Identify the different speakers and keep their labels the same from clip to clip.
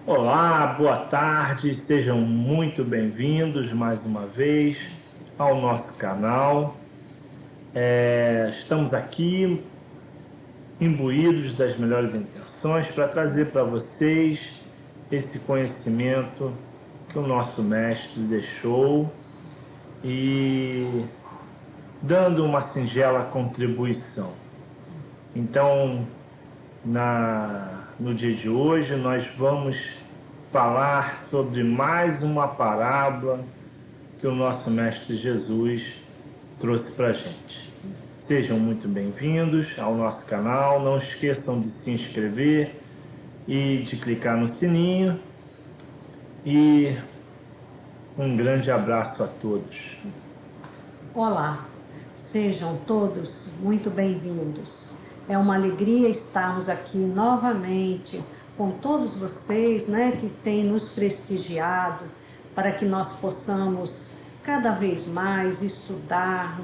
Speaker 1: Olá, boa tarde, sejam muito bem-vindos mais uma vez ao nosso canal. Estamos aqui imbuídos das melhores intenções para trazer para vocês esse conhecimento que o nosso mestre deixou e dando uma singela contribuição. Então, no dia de hoje, nós vamos falar sobre mais uma parábola que o nosso Mestre Jesus trouxe para a gente. Sejam muito bem-vindos ao nosso canal, não esqueçam de se inscrever e de clicar no sininho, e um grande abraço a todos.
Speaker 2: Olá, sejam todos muito bem-vindos. É uma alegria estarmos aqui novamente com todos vocês, que têm nos prestigiado para que nós possamos cada vez mais estudar,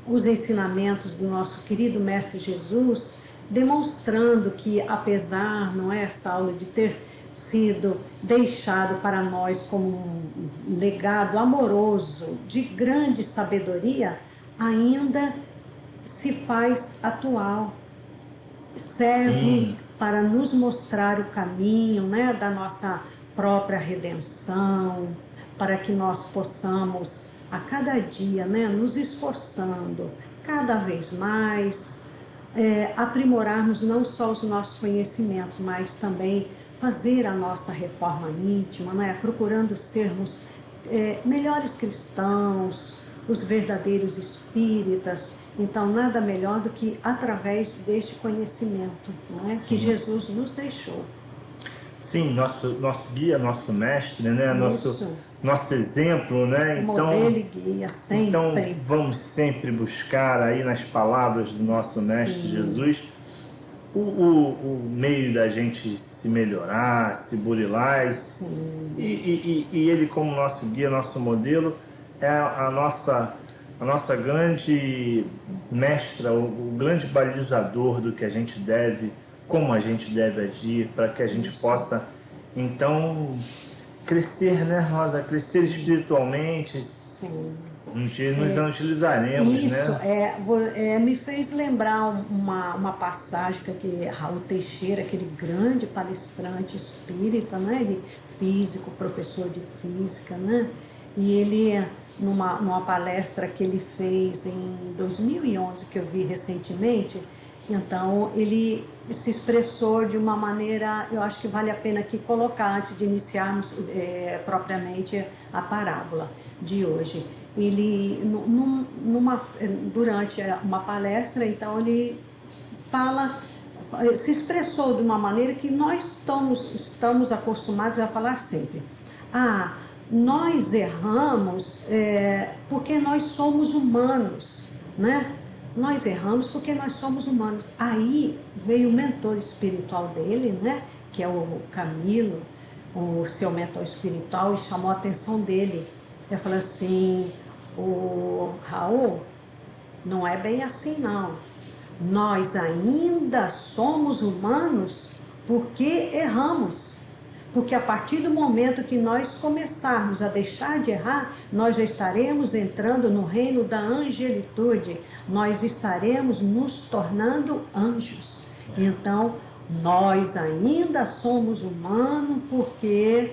Speaker 2: os ensinamentos do nosso querido Mestre Jesus, demonstrando que apesar, Saulo, de ter sido deixado para nós como um legado amoroso de grande sabedoria, ainda se faz atual, serve para nos mostrar o caminho, da nossa própria redenção, para que nós possamos a cada dia, nos esforçando cada vez mais, aprimorarmos não só os nossos conhecimentos, mas também fazer a nossa reforma íntima, procurando sermos melhores cristãos, os verdadeiros espíritas. Então, nada melhor do que através deste conhecimento, que Jesus nos deixou.
Speaker 1: Sim, nosso guia, nosso mestre, nosso exemplo,
Speaker 2: Modelo e guia, sempre.
Speaker 1: Então, vamos sempre buscar aí nas palavras do nosso mestre Jesus o meio da gente se melhorar, se burilar, e ele, como nosso guia, nosso modelo, é a nossa grande mestra, o grande balizador do que a gente deve, como a gente deve agir, para que a gente possa, então, crescer, Rosa? Crescer espiritualmente.
Speaker 2: Sim.
Speaker 1: Um dia nós não utilizaremos,
Speaker 2: Isso, me fez lembrar uma passagem que Raul Teixeira, aquele grande palestrante espírita, ele físico, professor de física, e ele, numa palestra que ele fez em 2011, que eu vi recentemente, então ele se expressou de uma maneira, eu acho que vale a pena aqui colocar, antes de iniciarmos propriamente a parábola de hoje. Ele, durante uma palestra, então ele se expressou de uma maneira que nós estamos acostumados a falar sempre. Nós erramos porque nós somos humanos, Nós erramos porque nós somos humanos. Aí veio o mentor espiritual dele, que é o Camilo, o seu mentor espiritual, e chamou a atenção dele. Ele falou assim: Raul, não é bem assim não. Nós ainda somos humanos porque erramos. Porque a partir do momento que nós começarmos a deixar de errar, nós já estaremos entrando no reino da angelitude. Nós estaremos nos tornando anjos. Então, nós ainda somos humanos porque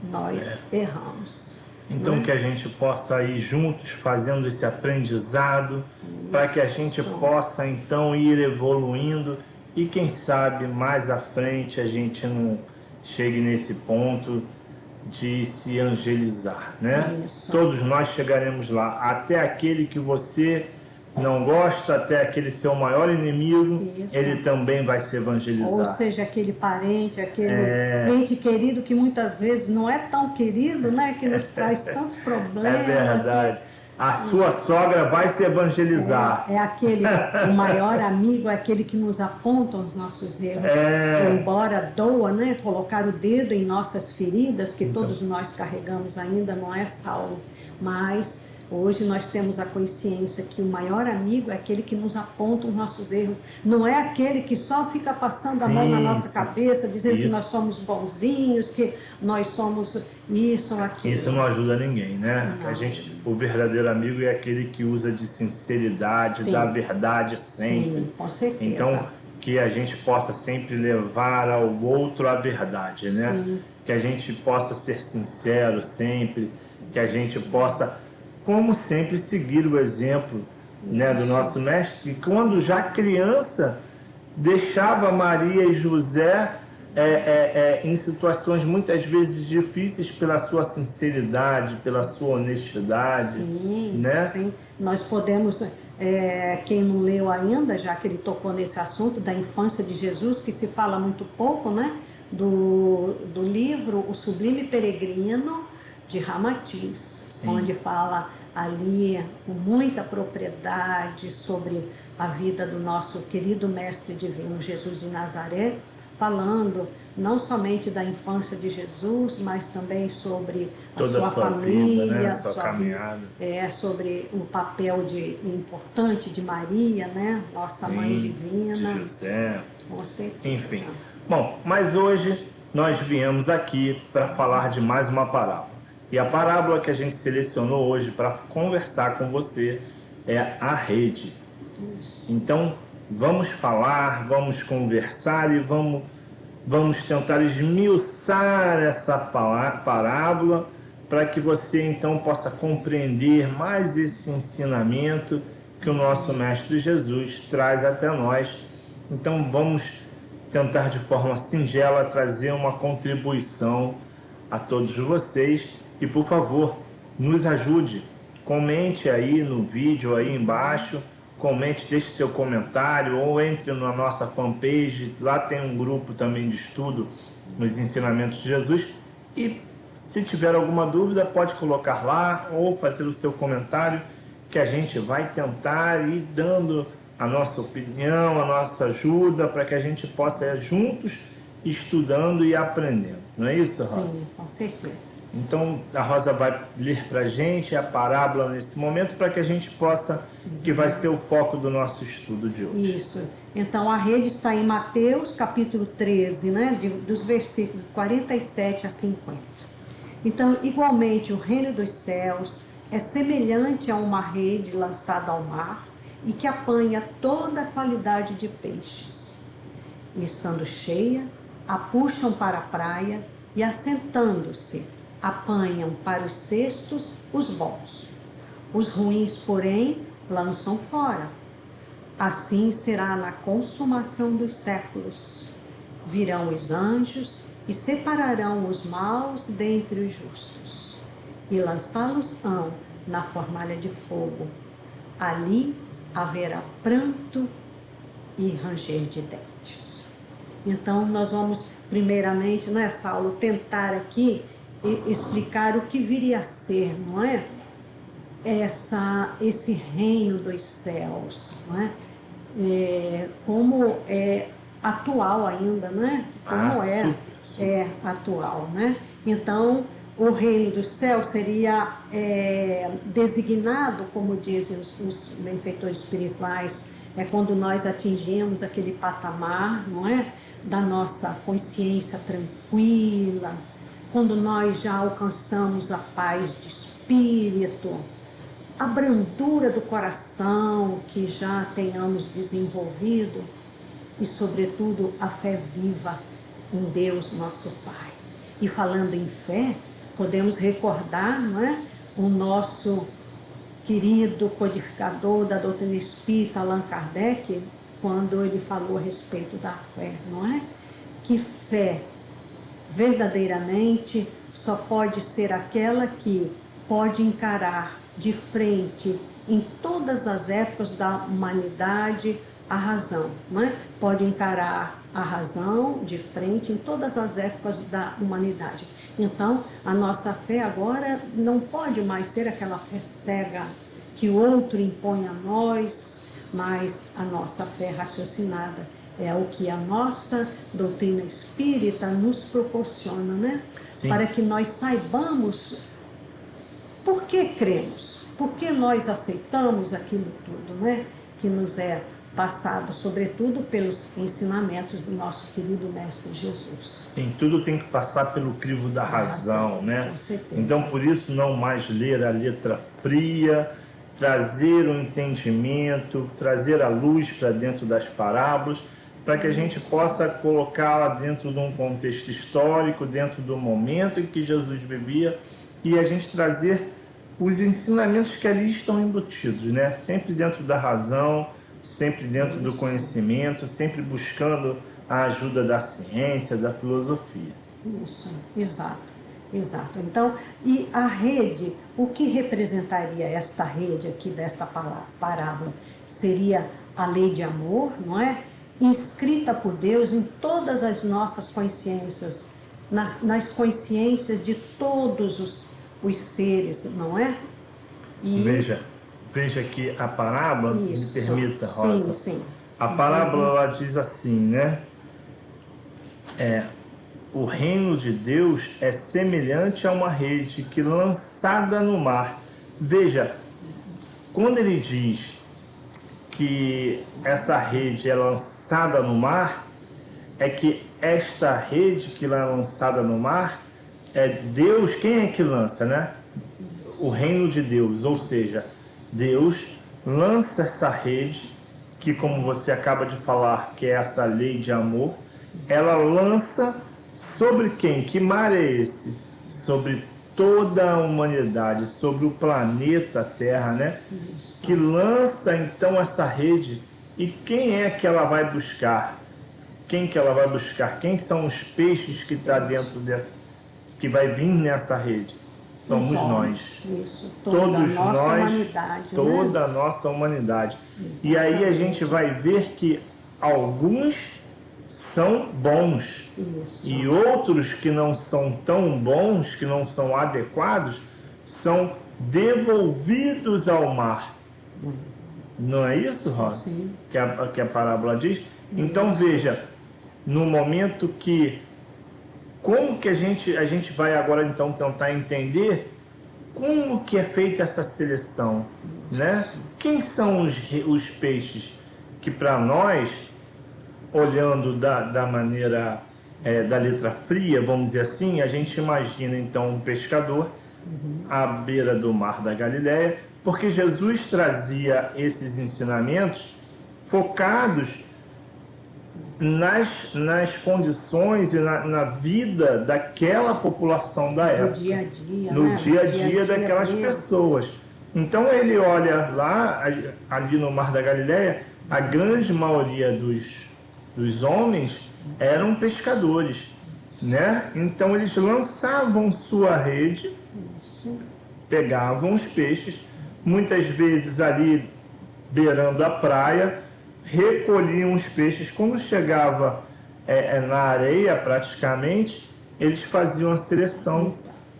Speaker 2: nós erramos.
Speaker 1: Então, que a gente possa ir juntos fazendo esse aprendizado, para que a gente possa, então, ir evoluindo e, quem sabe, mais à frente a gente não chegue nesse ponto de se angelizar,
Speaker 2: Isso.
Speaker 1: Todos nós chegaremos lá, até aquele que você não gosta, até aquele seu maior inimigo, ele também vai se evangelizar.
Speaker 2: Ou seja, aquele parente, aquele ente querido que muitas vezes não é tão querido, que nos traz tantos problemas.
Speaker 1: É verdade. A sua sogra vai se evangelizar.
Speaker 2: O maior amigo é aquele que nos aponta os nossos erros. Embora doa, colocar o dedo em nossas feridas, que todos nós carregamos ainda, não é, Saulo? Mas Hoje nós temos a consciência que o maior amigo é aquele que nos aponta os nossos erros. Não é aquele que só fica passando a mão na nossa cabeça, dizendo que nós somos bonzinhos, que nós somos isso ou aquilo.
Speaker 1: Isso não ajuda ninguém, né?
Speaker 2: Não.
Speaker 1: O verdadeiro amigo é aquele que usa de sinceridade,
Speaker 2: Sim.
Speaker 1: da verdade sempre.
Speaker 2: Sim, com certeza.
Speaker 1: Então, que a gente possa sempre levar ao outro a verdade, né?
Speaker 2: Sim.
Speaker 1: Que a gente possa ser sincero sempre, que a gente possa, como sempre, seguir o exemplo, né, do nosso mestre, que quando já criança deixava Maria e José em situações muitas vezes difíceis pela sua sinceridade, pela sua honestidade.
Speaker 2: Sim,
Speaker 1: né?
Speaker 2: Sim. Nós podemos, quem não leu ainda, já que ele tocou nesse assunto da infância de Jesus, que se fala muito pouco, né? Do livro O Sublime Peregrino, de Ramatiz, onde fala ali com muita propriedade sobre a vida do nosso querido Mestre Divino Jesus de Nazaré, falando não somente da infância de Jesus, mas também sobre
Speaker 1: toda
Speaker 2: a sua
Speaker 1: vida,
Speaker 2: família,
Speaker 1: né? Sua caminhada.
Speaker 2: Sobre o papel importante de Maria, né? Nossa Mãe Divina.
Speaker 1: De José.
Speaker 2: Com certeza.
Speaker 1: Enfim. Bom, mas hoje nós viemos aqui para falar de mais uma parábola. E a parábola que a gente selecionou hoje para conversar com você é a rede.
Speaker 2: Isso.
Speaker 1: Então, vamos falar, vamos conversar e vamos tentar esmiuçar essa parábola para que você então possa compreender mais esse ensinamento que o nosso Mestre Jesus traz até nós. Então, vamos tentar de forma singela trazer uma contribuição a todos vocês e, por favor, nos ajude. Comente aí no vídeo aí embaixo, comente, deixe seu comentário ou entre na nossa fanpage, lá tem um grupo também de estudo nos ensinamentos de Jesus e se tiver alguma dúvida pode colocar lá ou fazer o seu comentário que a gente vai tentar ir dando a nossa opinião, a nossa ajuda para que a gente possa ir juntos estudando e aprendendo. Não é isso, Rosa?
Speaker 2: Sim, com certeza.
Speaker 1: Então, a Rosa vai ler para a gente a parábola nesse momento para que a gente possa, que vai ser o foco do nosso estudo de hoje.
Speaker 2: Isso. Então, a rede está em Mateus, capítulo 13, né? Dos versículos 47 a 50. Então, igualmente, o reino dos céus é semelhante a uma rede lançada ao mar e que apanha toda a qualidade de peixes. E, estando cheia, a puxam para a praia e, assentando-se, apanham para os cestos os bons. Os ruins, porém, lançam fora. Assim será na consumação dos séculos. Virão os anjos e separarão os maus dentre os justos, e lançá-los-ão na fornalha de fogo. Ali haverá pranto e ranger de dentes. Então, nós vamos, primeiramente, não é, Saulo, tentar aqui explicar o que viria a ser, não é? Esse reino dos céus, não é? Como é atual ainda, não é? Como é atual, né? Então, o reino dos céus seria designado, como dizem os benfeitores espirituais, quando nós atingimos aquele patamar, não é? Da nossa consciência tranquila, quando nós já alcançamos a paz de espírito, a brandura do coração que já tenhamos desenvolvido e, sobretudo, a fé viva em Deus, nosso Pai. E falando em fé, podemos recordar, não é, o nosso querido codificador da doutrina espírita, Allan Kardec, quando ele falou a respeito da fé, não é? Que fé verdadeiramente só pode ser aquela que pode encarar de frente em todas as épocas da humanidade a razão, não é? Pode encarar a razão de frente em todas as épocas da humanidade. Então, a nossa fé agora não pode mais ser aquela fé cega que o outro impõe a nós, mas a nossa fé raciocinada é o que a nossa doutrina espírita nos proporciona, né?
Speaker 1: Sim.
Speaker 2: Para que nós saibamos por que cremos, porque nós aceitamos aquilo tudo, né? Que nos é passado, sobretudo pelos ensinamentos do nosso querido Mestre Jesus.
Speaker 1: Sim, tudo tem que passar pelo crivo da razão, né?
Speaker 2: Com certeza.
Speaker 1: Então, por isso, não mais ler a letra fria, trazer o entendimento, trazer a luz para dentro das parábolas, para que a gente possa colocá-la dentro de um contexto histórico, dentro do momento em que Jesus vivia, e a gente trazer os ensinamentos que ali estão embutidos, né? Sempre dentro da razão, sempre dentro do conhecimento, sempre buscando a ajuda da ciência, da filosofia.
Speaker 2: Isso, exato, exato. Então, e a rede, o que representaria esta rede aqui desta parábola? Seria a lei de amor, não é? Inscrita por Deus em todas as nossas consciências, nas consciências de todos os seres, não é?
Speaker 1: E veja que a parábola, me permita, Rosa,
Speaker 2: sim.
Speaker 1: A parábola ela diz assim, né? O reino de Deus é semelhante a uma rede que lançada no mar. Veja, quando ele diz que essa rede é lançada no mar, é que esta rede que é lançada no mar é Deus, quem é que lança, né? O reino de Deus, ou seja, Deus lança essa rede, que como você acaba de falar, que é essa lei de amor, ela lança sobre quem? Que mar é esse? Sobre toda a humanidade, sobre o planeta Terra, né? Que lança então essa rede. E quem é que ela vai buscar? Quem que ela vai buscar? Quem são os peixes que está dentro dessa, que vai vir nessa rede? Somos nós.
Speaker 2: Isso, todos nós, humanidade,
Speaker 1: toda
Speaker 2: né?
Speaker 1: a nossa humanidade.
Speaker 2: Exatamente.
Speaker 1: E aí a gente vai ver que alguns são bons.
Speaker 2: Isso.
Speaker 1: E outros que não são tão bons, que não são adequados, são devolvidos ao mar. Não é isso, Rosa?
Speaker 2: Sim.
Speaker 1: Que a parábola diz? Então veja, no momento que... Como que a gente vai agora então tentar entender como que é feita essa seleção, né? Quem são os peixes que para nós, olhando da maneira da letra fria, vamos dizer assim, a gente imagina então um pescador à beira do mar da Galileia, porque Jesus trazia esses ensinamentos focados nas condições e na vida daquela população da época.
Speaker 2: No dia a dia,
Speaker 1: no
Speaker 2: né?
Speaker 1: dia a dia daquelas pessoas. Então ele olha lá, ali no Mar da Galileia, a grande maioria dos homens eram pescadores, né? Então eles lançavam sua rede, pegavam os peixes, muitas vezes ali beirando a praia, recolhiam os peixes. Quando chegava na areia, praticamente, eles faziam a seleção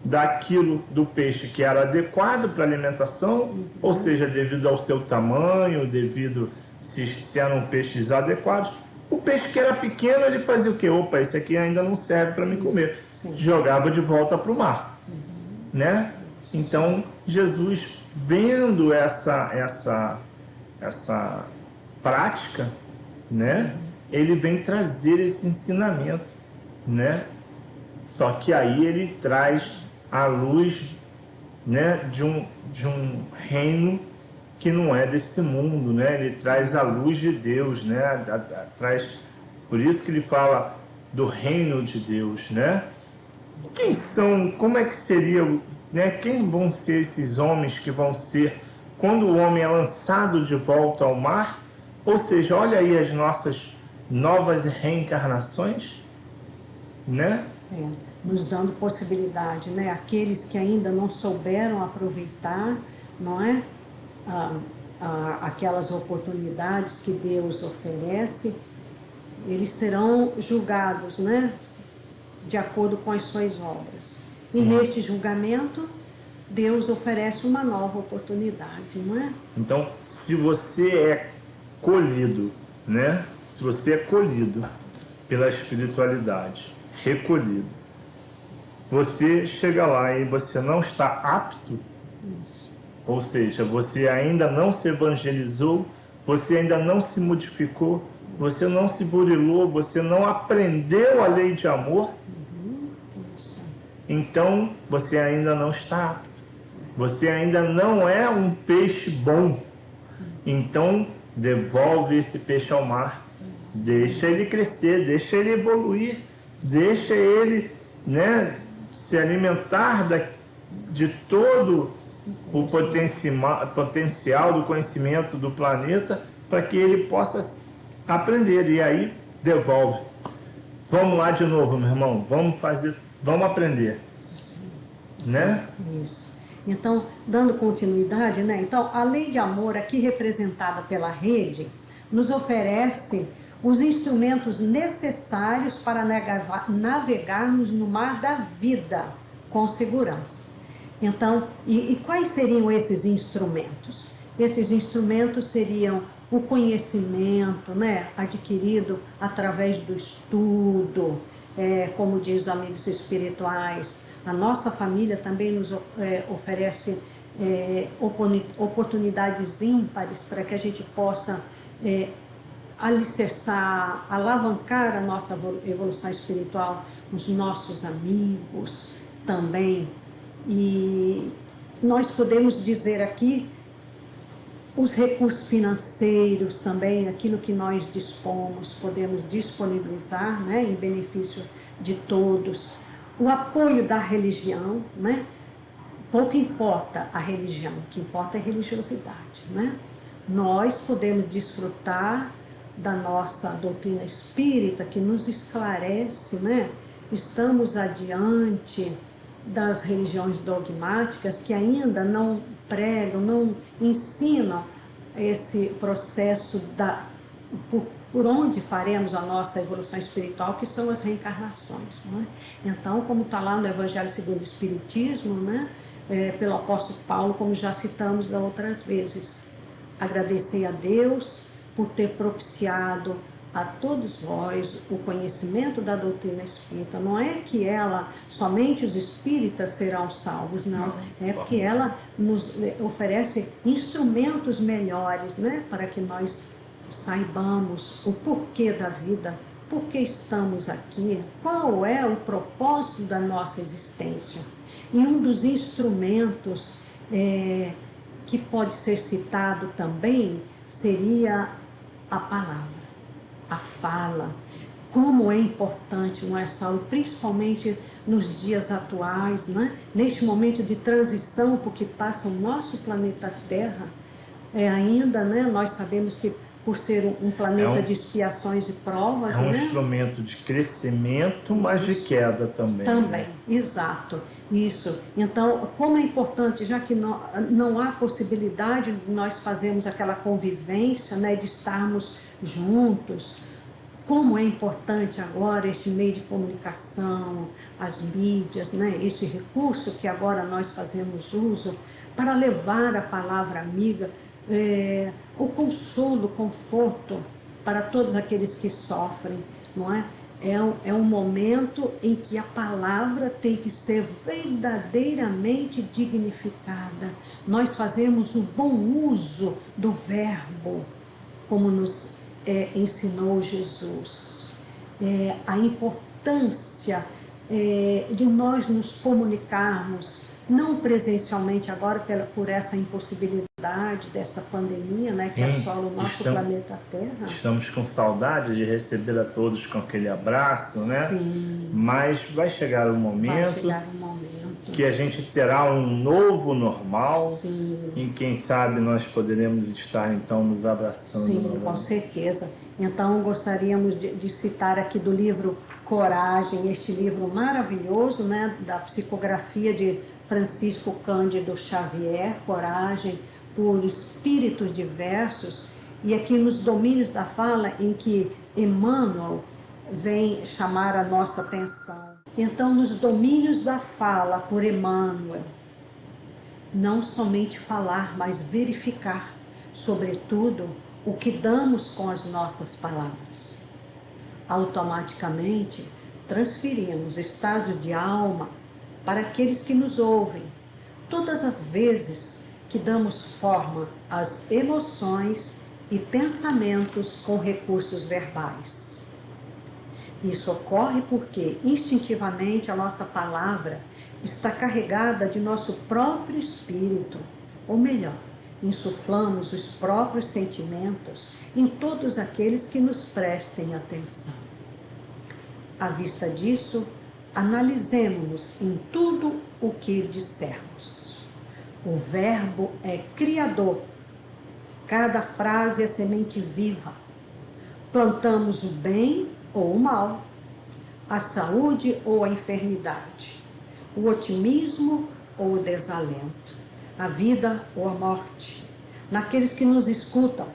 Speaker 1: daquilo do peixe que era adequado para alimentação, ou seja, devido ao seu tamanho, devido se eram peixes adequados. O peixe que era pequeno, ele fazia o quê? Opa, esse aqui ainda não serve para me comer. Jogava de volta para o mar, né? Então, Jesus, vendo essa prática, né? Ele vem trazer esse ensinamento, né? Só que aí ele traz a luz, né, de um reino que não é desse mundo, né? Ele traz a luz de Deus, né? Traz, por isso que ele fala do reino de Deus, né? Quem são, como é que seria, né? Quem vão ser esses homens que vão ser quando o homem é lançado de volta ao mar? Ou seja, olha aí as nossas novas reencarnações, né?
Speaker 2: Nos dando possibilidade, né? Aqueles que ainda não souberam aproveitar, não é? Aquelas oportunidades que Deus oferece, eles serão julgados, né? De acordo com as suas obras. Sim. E neste julgamento, Deus oferece uma nova oportunidade, não é?
Speaker 1: Então, se você é colhido, né? Se você é colhido pela espiritualidade, recolhido, você chega lá e você não está apto, Ou seja, você ainda não se evangelizou, você ainda não se modificou, você não se burilou, você não aprendeu a lei de amor, então você ainda não está apto. Você ainda não é um peixe bom. Então devolve esse peixe ao mar. Deixa ele crescer, deixa ele evoluir, deixa ele, né, se alimentar de todo o potencial do conhecimento do planeta para que ele possa aprender. E aí devolve. Vamos lá de novo, meu irmão. Vamos fazer, vamos aprender.
Speaker 2: Sim,
Speaker 1: Né?
Speaker 2: Isso. Então, dando continuidade, né? Então, a lei de amor aqui representada pela rede nos oferece os instrumentos necessários para navegarmos no mar da vida com segurança. Então, e quais seriam esses instrumentos? Esses instrumentos seriam o conhecimento, né, adquirido através do estudo, como diz os amigos espirituais. A nossa família também nos oferece oportunidades ímpares para que a gente possa alicerçar, alavancar a nossa evolução espiritual, os nossos amigos também. E nós podemos dizer aqui os recursos financeiros também, aquilo que nós dispomos, podemos disponibilizar, né, em benefício de todos. O apoio da religião, né? Pouco importa a religião, o que importa é a religiosidade, né? Nós podemos desfrutar da nossa doutrina espírita, que nos esclarece, né? Estamos adiante das religiões dogmáticas que ainda não pregam, não ensinam esse processo por onde faremos a nossa evolução espiritual, que são as reencarnações, né? Então, como está lá no Evangelho segundo o Espiritismo, né? Pelo apóstolo Paulo, como já citamos da outras vezes, agradecer a Deus por ter propiciado a todos vós o conhecimento da doutrina espírita. Não é que somente os espíritas serão salvos, não. É porque ela nos oferece instrumentos melhores, né, para que nós saibamos o porquê da vida, por que estamos aqui, qual é o propósito da nossa existência. E um dos instrumentos que pode ser citado também seria a palavra, a fala. Como é importante, não é, Saulo? Principalmente nos dias atuais, né? Neste momento de transição, porque passa o nosso planeta Terra, ainda, né? Nós sabemos que por ser um planeta de expiações e provas,
Speaker 1: é um
Speaker 2: né?
Speaker 1: instrumento de crescimento, mas de queda também.
Speaker 2: Também,
Speaker 1: né?
Speaker 2: exato, isso. Então, como é importante, já que não há possibilidade de nós fazermos aquela convivência, né, de estarmos juntos, como é importante agora este meio de comunicação, as mídias, né, este recurso que agora nós fazemos uso para levar a palavra amiga, o consolo, o conforto para todos aqueles que sofrem, não é? É um momento em que a palavra tem que ser verdadeiramente dignificada. Nós fazemos o bom uso do verbo, como nos ensinou Jesus. A importância de nós nos comunicarmos, não presencialmente agora por essa impossibilidade dessa pandemia, né, que assola o nosso planeta Terra.
Speaker 1: Estamos com saudade de receber a todos com aquele abraço, né?
Speaker 2: Sim.
Speaker 1: Mas vai chegar um momento que a gente terá um novo normal.
Speaker 2: Sim.
Speaker 1: E quem sabe nós poderemos estar então nos abraçando.
Speaker 2: Sim,
Speaker 1: novamente.
Speaker 2: com certeza. Então gostaríamos de citar aqui do livro Coragem, este livro maravilhoso, né, da psicografia de Francisco Cândido Xavier, Coragem, por espíritos diversos, e aqui nos domínios da fala em que Emmanuel vem chamar a nossa atenção. Então, nos domínios da fala por Emmanuel, não somente falar, mas verificar, sobretudo, o que damos com as nossas palavras. Automaticamente, transferimos estados de alma para aqueles que nos ouvem. Todas as vezes que damos forma às emoções e pensamentos com recursos verbais. Isso ocorre porque, instintivamente, a nossa palavra está carregada de nosso próprio espírito, ou melhor, insuflamos os próprios sentimentos em todos aqueles que nos prestem atenção. À vista disso, analisemos-nos em tudo o que dissermos. O verbo é criador. Cada frase é semente viva. Plantamos o bem ou o mal, a saúde ou a enfermidade, o otimismo ou o desalento, a vida ou a morte, naqueles que nos escutam,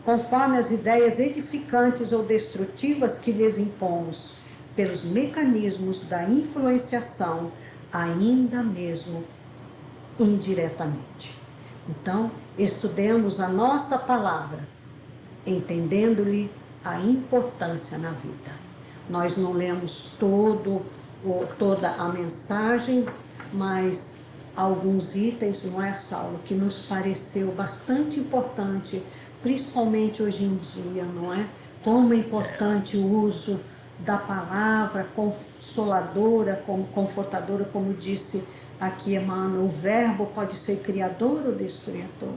Speaker 2: conforme as ideias edificantes ou destrutivas que lhes impomos, pelos mecanismos da influenciação, ainda mesmo indiretamente. Então, estudemos a nossa palavra, entendendo-lhe a importância na vida. Nós não lemos toda a mensagem, mas alguns itens, não é, Saulo, que nos pareceu bastante importante, principalmente hoje em dia, não é? Como é importante o uso da palavra consoladora, confortadora, como disse aqui Emmanuel, o verbo pode ser criador ou destruidor.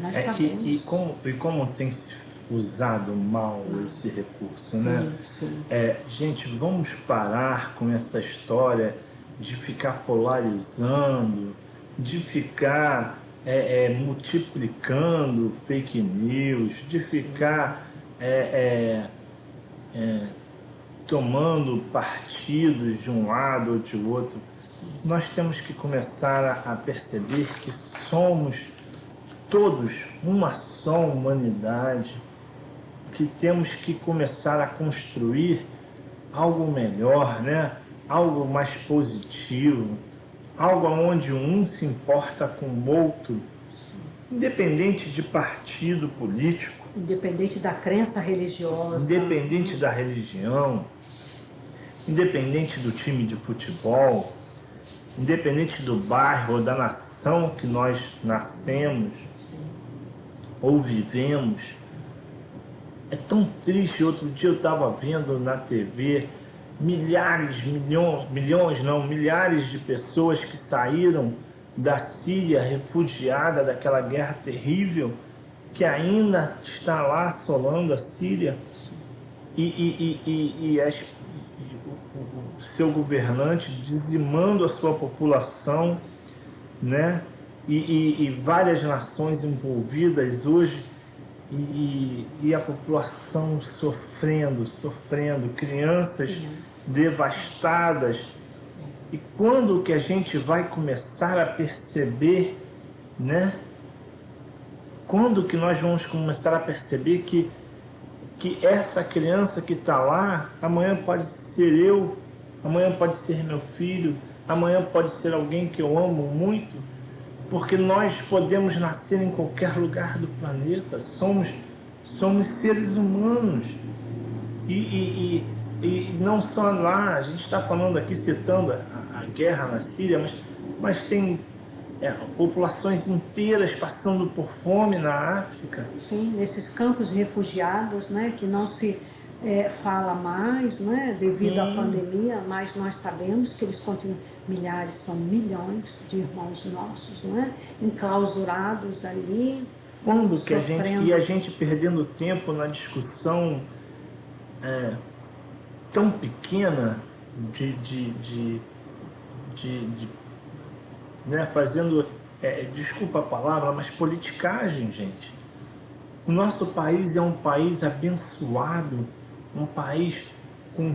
Speaker 2: Nós sabemos.
Speaker 1: E como tem se usado mal esse recurso,
Speaker 2: sim,
Speaker 1: né?
Speaker 2: Sim.
Speaker 1: Gente, vamos parar com essa história de ficar polarizando, de ficar multiplicando fake news, de ficar tomando partidos de um lado ou de outro. Nós temos que começar a perceber que somos todos uma só humanidade, que temos que começar a construir algo melhor, né? Algo mais positivo, algo onde um se importa com o outro, independente de partido político,
Speaker 2: independente da crença religiosa,
Speaker 1: independente da religião, independente do time de futebol, independente do bairro ou da nação que nós nascemos ou vivemos. É tão triste. Outro dia eu estava vendo na TV milhares de pessoas que saíram da Síria, refugiada daquela guerra terrível, que ainda está lá assolando a Síria, e o seu governante dizimando a sua população, né? E várias nações envolvidas hoje, e a população sofrendo, crianças devastadas. E quando que a gente vai começar a perceber, né? Quando que nós vamos começar a perceber que essa criança que está lá, amanhã pode ser eu, amanhã pode ser meu filho, amanhã pode ser alguém que eu amo muito, porque nós podemos nascer em qualquer lugar do planeta, somos seres humanos, e não só lá. A gente está falando aqui, citando a guerra na Síria, mas tem populações inteiras passando por fome na África.
Speaker 2: Sim, nesses campos de refugiados, né, que não se fala mais, né, devido à pandemia, mas nós sabemos que eles continuam, milhares, são milhões de irmãos nossos, né, enclausurados ali.
Speaker 1: Quando que a gente perdendo tempo na discussão tão pequena né, fazendo, desculpa a palavra, mas politicagem, gente. O nosso país é um país abençoado, um país com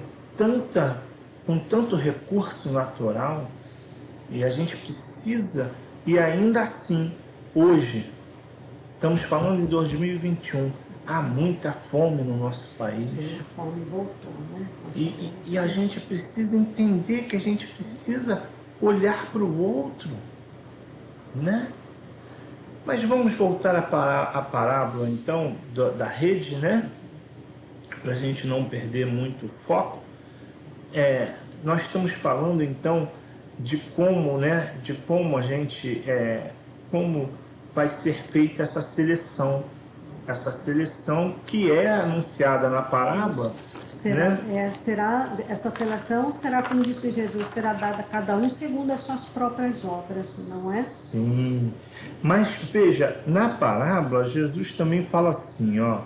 Speaker 1: tanto recurso natural, e a gente precisa, e ainda assim, hoje, estamos falando em 2021, há muita fome no nosso país.
Speaker 2: Sim, a fome voltou, né?
Speaker 1: E a gente precisa entender que a gente precisa olhar para o outro, né? Mas vamos voltar à parábola, então, da rede, né? Para a gente não perder muito o foco. Nós estamos falando, então, de como, né? De como a gente, como vai ser feita essa seleção que é anunciada na parábola, né?
Speaker 2: Essa seleção será, como disse Jesus, será dada a cada um segundo as suas próprias obras, não é?
Speaker 1: Sim, mas veja, na parábola Jesus também fala assim, ó,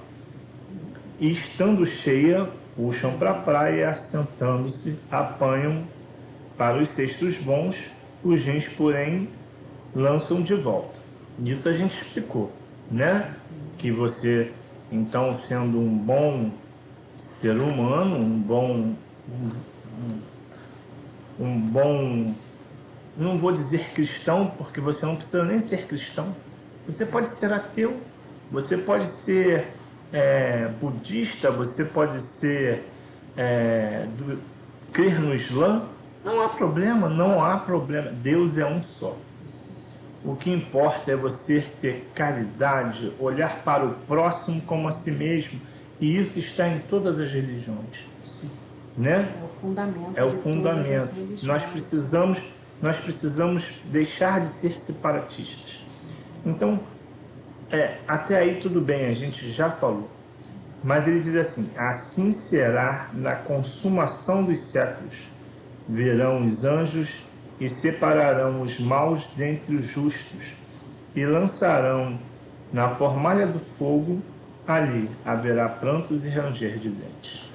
Speaker 1: e estando cheia, puxam para a praia, assentando-se, apanham para os cestos bons, os gens, porém, lançam de volta. Isso a gente explicou, né? Que você, então, sendo um bom ser humano, um bom, não vou dizer cristão, porque você não precisa nem ser cristão. Você pode ser ateu, você pode ser budista, você pode ser crer no Islã. Não há problema, não há problema. Deus é um só. O que importa é você ter caridade, olhar para o próximo como a si mesmo. E isso está em todas as religiões.
Speaker 2: Sim.
Speaker 1: Né?
Speaker 2: É o fundamento.
Speaker 1: É o fundamento. Nós precisamos deixar de ser separatistas. Então, até aí tudo bem, a gente já falou. Mas ele diz assim será na consumação dos séculos. Verão os anjos e separarão os maus dentre os justos e lançarão na fornalha do fogo, ali haverá prantos e ranger de dentes.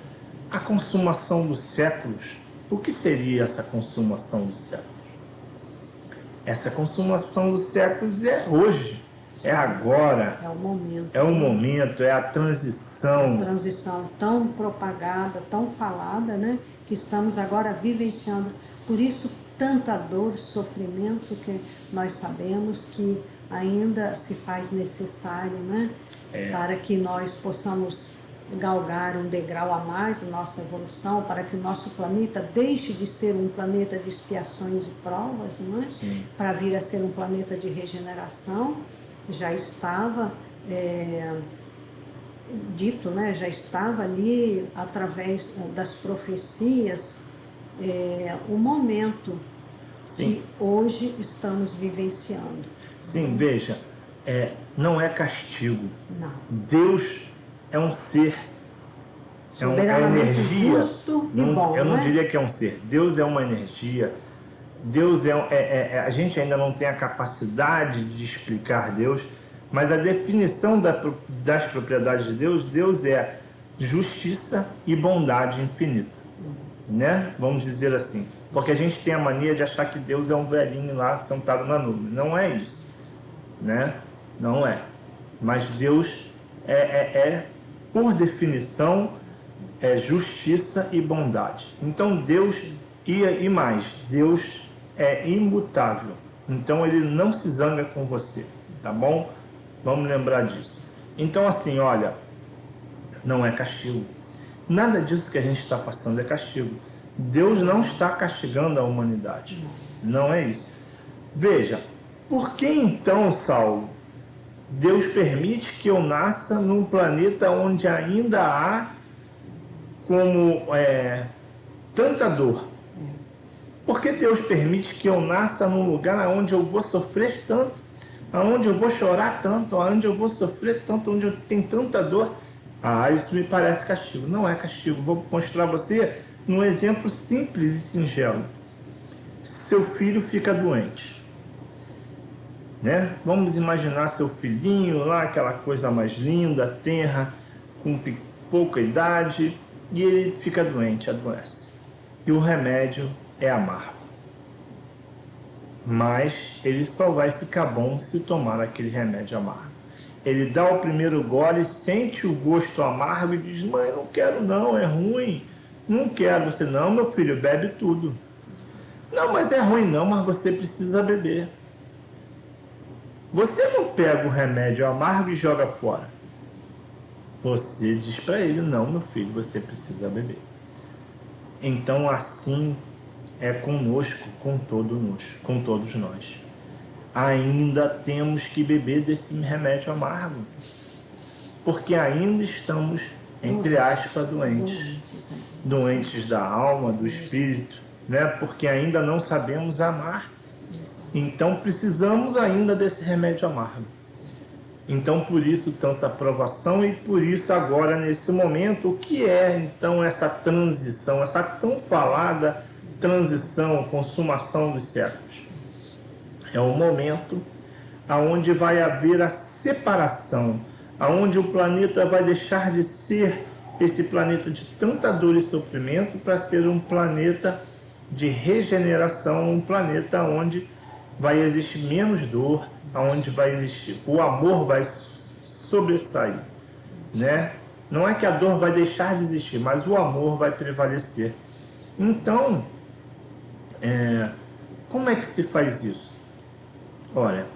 Speaker 1: A consumação dos séculos, o que seria essa consumação dos séculos? Essa consumação dos séculos é hoje, é agora.
Speaker 2: É o momento.
Speaker 1: É o momento, é a transição.
Speaker 2: A transição tão propagada, tão falada, né? Que estamos agora vivenciando. Por isso, tanta dor, sofrimento, que nós sabemos que ainda se faz necessário, né? Para que nós possamos galgar um degrau a mais na nossa evolução, para que o nosso planeta deixe de ser um planeta de expiações e provas, não é?
Speaker 1: Sim.
Speaker 2: Para vir a ser um planeta de regeneração. Já estava dito, né? Já estava ali, através das profecias, o momento que hoje estamos vivenciando.
Speaker 1: Sim, veja, não é castigo.
Speaker 2: Não.
Speaker 1: Deus é um ser, é uma energia.
Speaker 2: Justo e bom,
Speaker 1: eu não diria que é um ser. Deus é uma energia. Deus a gente ainda não tem a capacidade de explicar Deus, mas a definição das propriedades de Deus, Deus é justiça e bondade infinita, né? Vamos dizer assim, porque a gente tem a mania de achar que Deus é um velhinho lá sentado na nuvem. Não é isso, né? Não é. Mas Deus por definição, justiça e bondade. Então Deus e mais, Deus é imutável. Então ele não se zanga com você, tá bom? Vamos lembrar disso. Então assim, olha, não é castigo. Nada disso que a gente está passando é castigo. Deus não está castigando a humanidade. Não é isso. Veja, por que então, Saulo, Deus permite que eu nasça num planeta onde ainda há tanta dor? Por que Deus permite que eu nasça num lugar onde eu vou sofrer tanto, onde eu vou chorar tanto, onde eu vou sofrer tanto, onde eu tenho tanta dor? Isso me parece castigo. Não é castigo. Vou mostrar a você num exemplo simples e singelo. Seu filho fica doente, né? Vamos imaginar seu filhinho lá, aquela coisa mais linda, tenra, com pouca idade, e ele fica doente, adoece. E o remédio é amargo. Mas ele só vai ficar bom se tomar aquele remédio amargo. Ele dá o primeiro gole, sente o gosto amargo e diz: mãe, não quero não, é ruim. Não quero. Você: não, meu filho, bebe tudo. Não, mas é ruim não, mas você precisa beber. Você não pega o remédio amargo e joga fora. Você diz para ele: não, meu filho, você precisa beber. Então assim é conosco, com todos nós. Ainda temos que beber desse remédio amargo, porque ainda estamos, entre aspas, doentes da alma, do espírito, né? Porque ainda não sabemos amar. Então precisamos ainda desse remédio amargo. Então, por isso, tanta aprovação, e por isso, agora, nesse momento, o que é, então, essa transição, essa tão falada transição, consumação dos séculos? É um momento aonde vai haver a separação, aonde o planeta vai deixar de ser esse planeta de tanta dor e sofrimento para ser um planeta de regeneração, um planeta onde vai existir menos dor, onde vai existir, o amor vai sobressair, né? Não é que a dor vai deixar de existir, mas o amor vai prevalecer. Então, como é que se faz isso? Olha,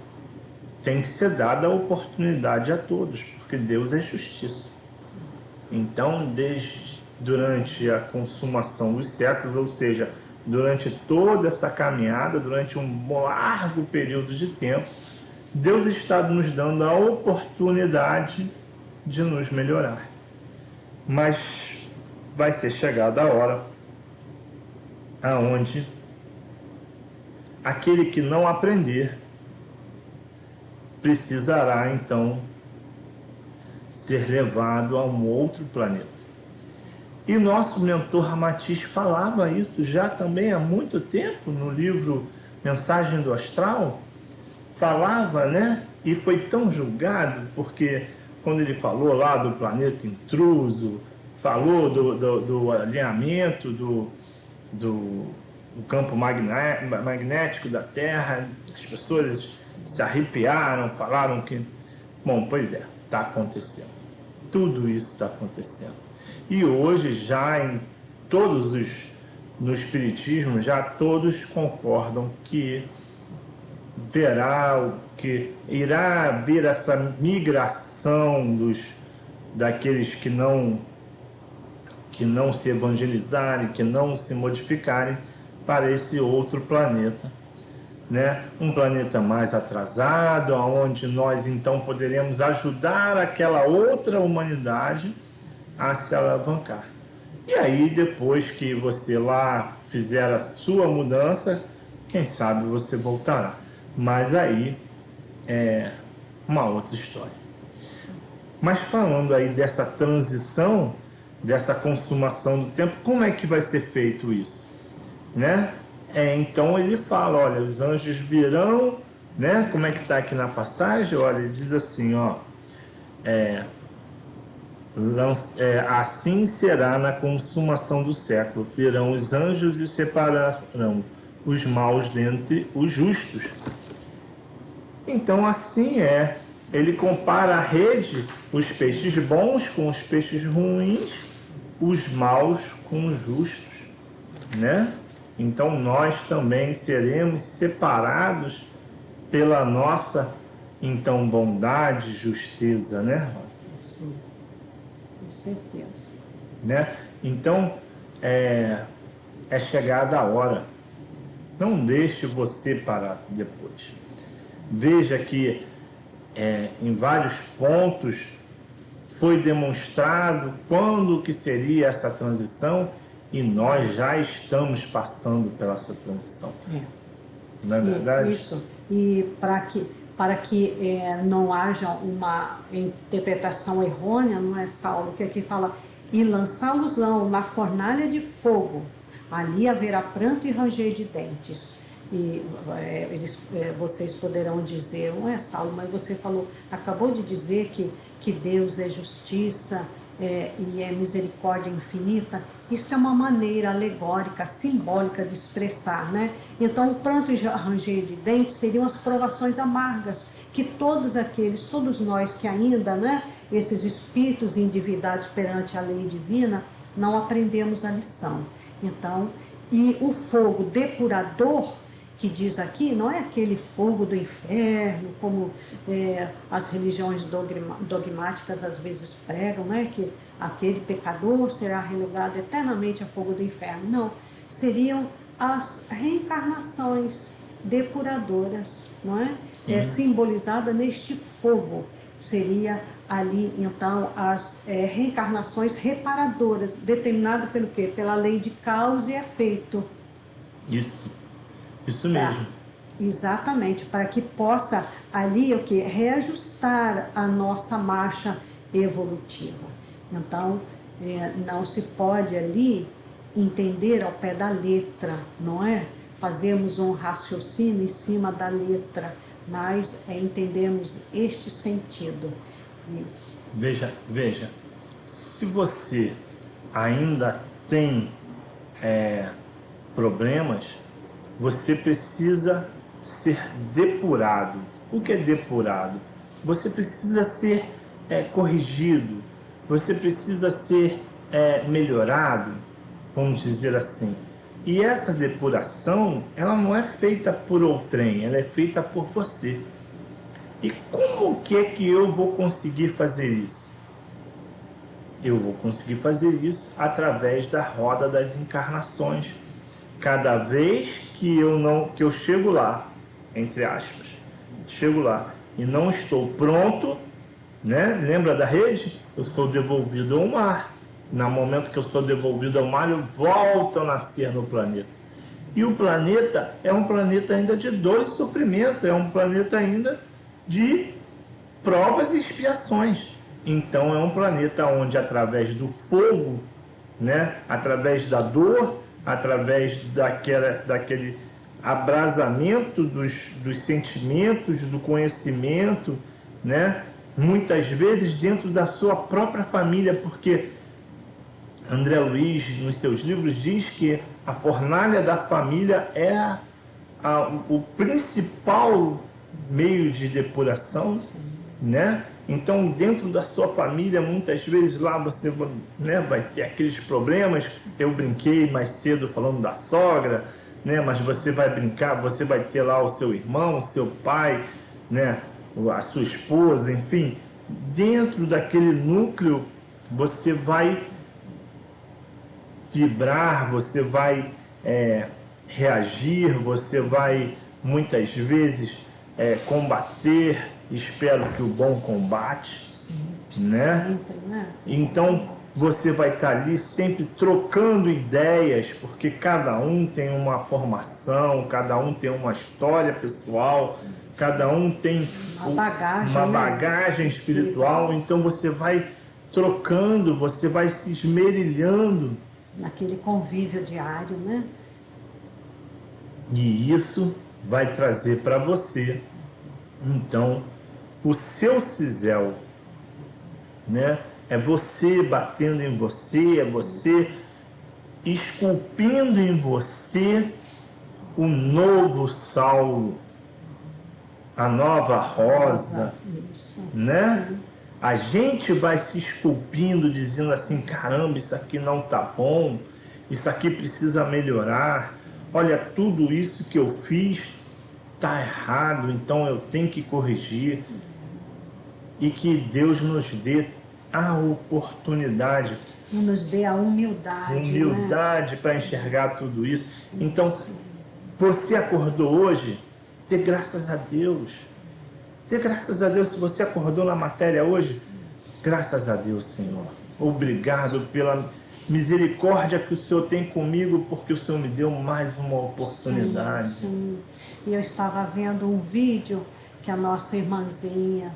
Speaker 1: tem que ser dada a oportunidade a todos, porque Deus é justiça. Então, durante a consumação dos séculos, ou seja, durante toda essa caminhada, durante um largo período de tempo, Deus está nos dando a oportunidade de nos melhorar. Mas vai ser chegada a hora aonde aquele que não aprender precisará então ser levado a um outro planeta. E nosso mentor Ramatiz falava isso já também há muito tempo no livro Mensagem do Astral. Falava, né? E foi tão julgado porque quando ele falou lá do planeta intruso, falou do alinhamento do campo magnético da Terra, as pessoas se arrepiaram, falaram que... Bom, pois é, está acontecendo. Tudo isso está acontecendo. E hoje já no Espiritismo, já todos concordam que irá haver essa migração daqueles que não se evangelizarem, que não se modificarem para esse outro planeta, né? Um planeta mais atrasado, onde nós então poderemos ajudar aquela outra humanidade a se alavancar. E aí, depois que você lá fizer a sua mudança, quem sabe você voltará. Mas aí é uma outra história. Mas falando aí dessa transição, dessa consumação do tempo, como é que vai ser feito isso, né? Então ele fala, olha, os anjos virão, né? Como é que está aqui na passagem? Olha, ele diz assim, ó, assim será na consumação do século, virão os anjos e separarão os maus dentre os justos. Então assim é, ele compara a rede, os peixes bons com os peixes ruins, os maus com os justos, né? Então nós também seremos separados pela nossa, então, bondade, justeza, né?
Speaker 2: Sim, com certeza.
Speaker 1: Né? Então, é chegada a hora. Não deixe você parar depois. Veja que em vários pontos foi demonstrado quando que seria essa transição, e nós já estamos passando pela essa transição. Não é verdade?
Speaker 2: Isso. E para que não haja uma interpretação errônea, não é, Saulo? Que aqui fala, e lançá-los-ão na fornalha de fogo, ali haverá pranto e ranger de dentes. E vocês poderão dizer, não é, Saulo, mas você acabou de dizer que Deus é justiça e é misericórdia infinita. Isso é uma maneira alegórica, simbólica de expressar, né? Então, o pranto e ranger de dentes seriam as provações amargas que todos nós que ainda, né, esses espíritos endividados perante a lei divina, não aprendemos a lição. Então, e o fogo depurador, que diz aqui, não é aquele fogo do inferno, como as religiões dogmáticas às vezes pregam, né? Que aquele pecador será relegado eternamente a fogo do inferno. Não, seriam as reencarnações depuradoras, não é? Simbolizada neste fogo. Seria ali, então, as reencarnações reparadoras, determinada pelo quê? Pela lei de causa e efeito.
Speaker 1: Isso mesmo.
Speaker 2: Exatamente, para que possa ali o que reajustar a nossa marcha evolutiva. Então, não se pode ali entender ao pé da letra, não é? Fazermos um raciocínio em cima da letra, mas entendemos este sentido.
Speaker 1: Veja, se você ainda tem problemas, você precisa ser depurado. O que é depurado? Você precisa ser corrigido, você precisa ser melhorado, vamos dizer assim. E essa depuração, ela não é feita por outrem, ela é feita por você. E como que é que eu vou conseguir fazer isso? Eu vou conseguir fazer isso através da roda das encarnações. Cada vez que eu chego lá, entre aspas, chego lá e não estou pronto, né? Lembra da rede? Eu sou devolvido ao mar. No momento que eu sou devolvido ao mar, eu volto a nascer no planeta. E o planeta é um planeta ainda de dor e sofrimento, é um planeta ainda de provas e expiações. Então é um planeta onde através do fogo, né? Através da dor, através daquele abrasamento dos sentimentos, do conhecimento, né? Muitas vezes dentro da sua própria família, porque André Luiz, nos seus livros, diz que a fornalha da família é o principal meio de depuração, né? Então, dentro da sua família, muitas vezes lá você, né, vai ter aqueles problemas. Eu brinquei mais cedo falando da sogra, né? Mas você vai brincar, você vai ter lá o seu irmão, o seu pai, né? A sua esposa, enfim. Dentro daquele núcleo, você vai vibrar, você vai reagir, você vai muitas vezes combater. Espero que o bom combate, né? Então você vai estar ali sempre trocando ideias, porque cada um tem uma formação, cada um tem uma história pessoal, cada um tem uma bagagem espiritual. Então você vai trocando, você vai se esmerilhando
Speaker 2: naquele convívio diário, né?
Speaker 1: E isso vai trazer para você, então, o seu cisel, né? É você batendo em você, é você esculpindo em você o novo Saulo, a nova Rosa, né? A gente vai se esculpindo, dizendo assim, caramba, isso aqui não tá bom, isso aqui precisa melhorar, olha, tudo isso que eu fiz tá errado, então eu tenho que corrigir. E que Deus nos dê a oportunidade,
Speaker 2: nos dê a humildade,
Speaker 1: né? Para enxergar tudo isso. Então, você acordou hoje, dê graças a Deus. Dê graças a Deus. Se você acordou na matéria hoje, graças a Deus, Senhor. Obrigado pela misericórdia que o Senhor tem comigo, porque o Senhor me deu mais uma oportunidade.
Speaker 2: Sim. E eu estava vendo um vídeo que a nossa irmãzinha,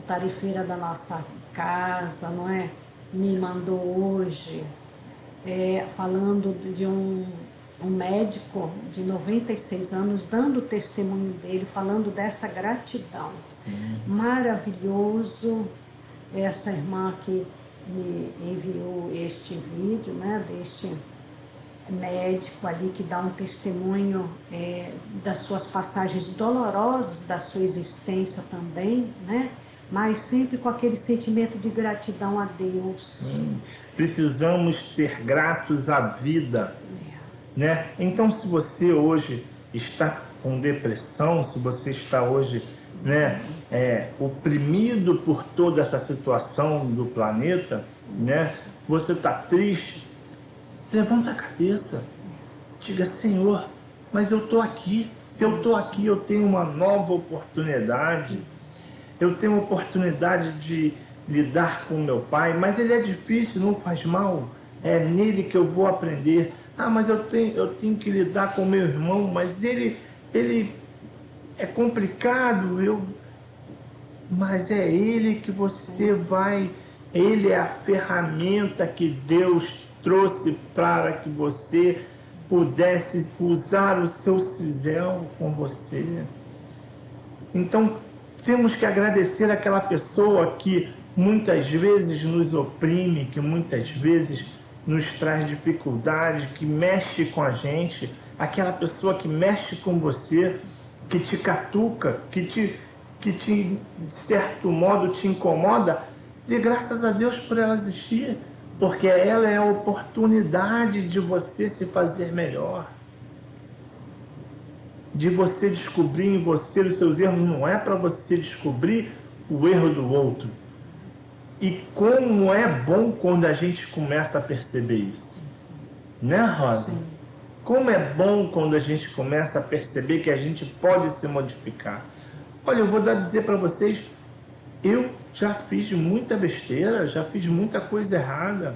Speaker 2: tarifeira da nossa casa, não é? Me mandou hoje, falando de um médico de 96 anos, dando o testemunho dele, falando desta gratidão.
Speaker 1: Sim.
Speaker 2: Maravilhoso. Essa irmã que me enviou este vídeo, né, deste médico ali que dá um testemunho das suas passagens dolorosas da sua existência também, né? Mas sempre com aquele sentimento de gratidão a Deus.
Speaker 1: Precisamos ser gratos à vida, né? Então, se você hoje está com depressão, se você está hoje, né, oprimido por toda essa situação do planeta, né? Você está triste, levanta a cabeça, diga, Senhor, mas eu estou aqui. Se eu estou aqui, eu tenho uma nova oportunidade. Eu tenho a oportunidade de lidar com meu pai, mas ele é difícil, não faz mal. É nele que eu vou aprender. Ah, mas eu tenho que lidar com meu irmão, mas ele é complicado, mas é ele que você vai, ele é a ferramenta que Deus trouxe para que você pudesse usar o seu cisel com você. Então, temos que agradecer aquela pessoa que muitas vezes nos oprime, que muitas vezes nos traz dificuldade, que mexe com a gente, aquela pessoa que mexe com você, que te catuca, de certo modo, te incomoda. Dê graças a Deus por ela existir, porque ela é a oportunidade de você se fazer melhor, de você descobrir em você os seus erros. Não é para você descobrir o erro do outro. E como é bom quando a gente começa a perceber isso, né, Rosa?
Speaker 2: Sim.
Speaker 1: Como é bom quando a gente começa a perceber que a gente pode se modificar. Olha, eu vou dizer para vocês, eu já fiz muita besteira, já fiz muita coisa errada,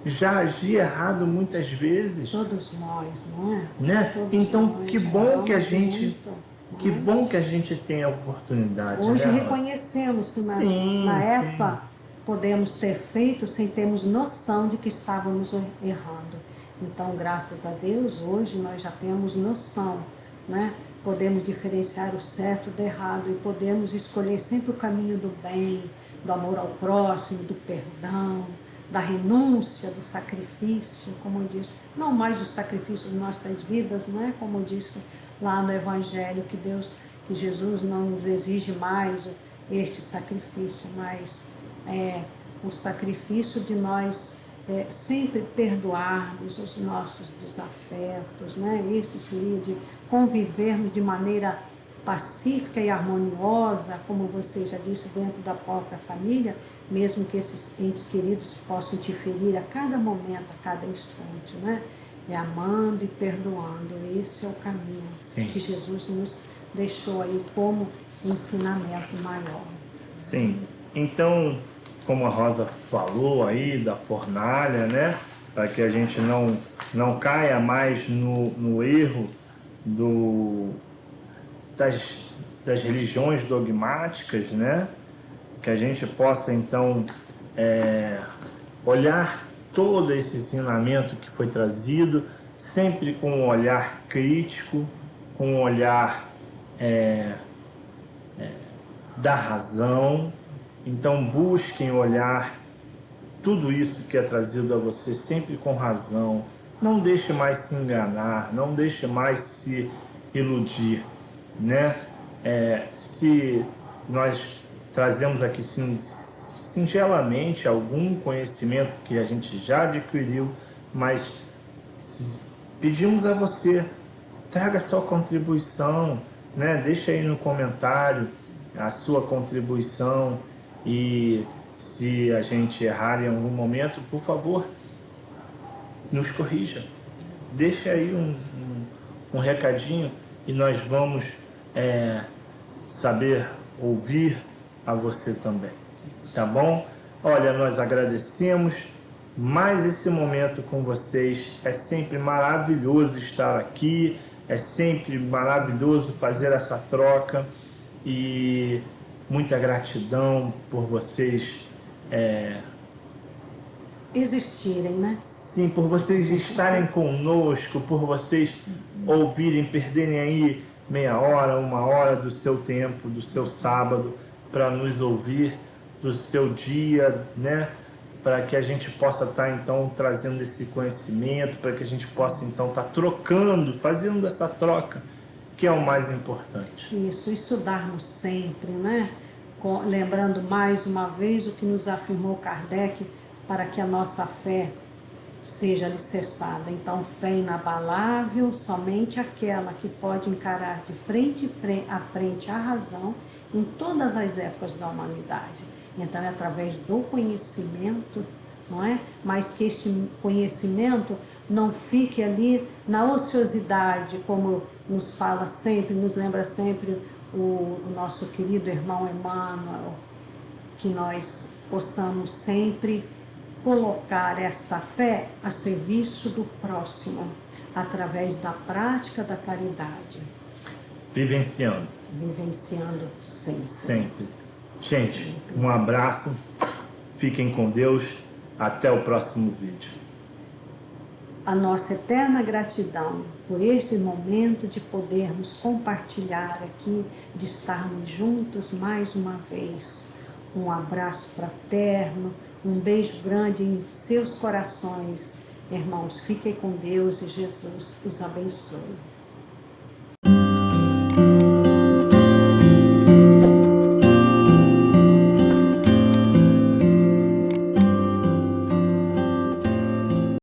Speaker 1: já agi errado muitas vezes.
Speaker 2: Todos nós, não é?
Speaker 1: Né?
Speaker 2: Todos
Speaker 1: Então,
Speaker 2: nós,
Speaker 1: que bom que a gente,
Speaker 2: muito,
Speaker 1: que
Speaker 2: mas
Speaker 1: bom que a gente tem a oportunidade.
Speaker 2: hoje
Speaker 1: né, Rosa?
Speaker 2: reconhecemos que na
Speaker 1: Sim.
Speaker 2: época podemos ter feito sem termos noção de que estávamos errando. Então, graças a Deus, hoje nós já temos noção, né? Podemos diferenciar o certo do errado e podemos escolher sempre o caminho do bem, do amor ao próximo, do perdão, da renúncia, do sacrifício, como disse, não mais o sacrifício de nossas vidas, né? Como disse lá no Evangelho, que Jesus não nos exige mais este sacrifício, mas o sacrifício de nós sempre perdoarmos os nossos desafetos, né? Esse seria de convivermos de maneira pacífica e harmoniosa, como você já disse, dentro da própria família, mesmo que esses entes queridos possam te ferir a cada momento, a cada instante, né? E amando e perdoando, esse é o caminho.
Speaker 1: Sim.
Speaker 2: Que Jesus nos deixou aí como ensinamento maior.
Speaker 1: Sim. Então, como a Rosa falou aí da fornalha, né? Para que a gente não caia mais no erro das religiões dogmáticas, né? Que a gente possa então olhar todo esse ensinamento que foi trazido, sempre com um olhar crítico, com um olhar da razão. Então busquem olhar tudo isso que é trazido a você sempre com razão. Não deixe mais se enganar, não deixe mais se iludir, né? Se nós trazemos aqui singelamente algum conhecimento que a gente já adquiriu, mas pedimos a você, traga sua contribuição, né? Deixa aí no comentário a sua contribuição, e se a gente errar em algum momento, por favor, nos corrija. Deixa aí um recadinho e nós vamos saber ouvir a você também, tá bom? Olha, nós agradecemos mais esse momento com vocês. É sempre maravilhoso estar aqui, é sempre maravilhoso fazer essa troca e muita gratidão por vocês
Speaker 2: existirem, né?
Speaker 1: Sim, por vocês estarem conosco, por vocês ouvirem, perderem aí meia hora, uma hora do seu tempo, do seu sábado, para nos ouvir, do seu dia, né? Para que a gente possa estar, então, trazendo esse conhecimento, para que a gente possa, então, estar trocando, fazendo essa troca, que é o mais importante.
Speaker 2: Isso, estudarmos sempre, né? Lembrando mais uma vez o que nos afirmou Kardec, para que a nossa fé seja alicerçada. Então, fé inabalável, somente aquela que pode encarar de frente a frente a razão em todas as épocas da humanidade. Então, é através do conhecimento, não é? Mas que este conhecimento não fique ali na ociosidade, como nos fala sempre, nos lembra sempre o nosso querido irmão Emmanuel, que nós possamos sempre colocar esta fé a serviço do próximo, através da prática da caridade.
Speaker 1: Vivenciando.
Speaker 2: Vivenciando sempre.
Speaker 1: Sempre. Gente, um abraço. Fiquem com Deus. Até o próximo vídeo.
Speaker 2: A nossa eterna gratidão por esse momento de podermos compartilhar aqui, de estarmos juntos mais uma vez. Um abraço fraterno, um beijo grande em seus corações. Irmãos, fiquem com Deus e Jesus os abençoe.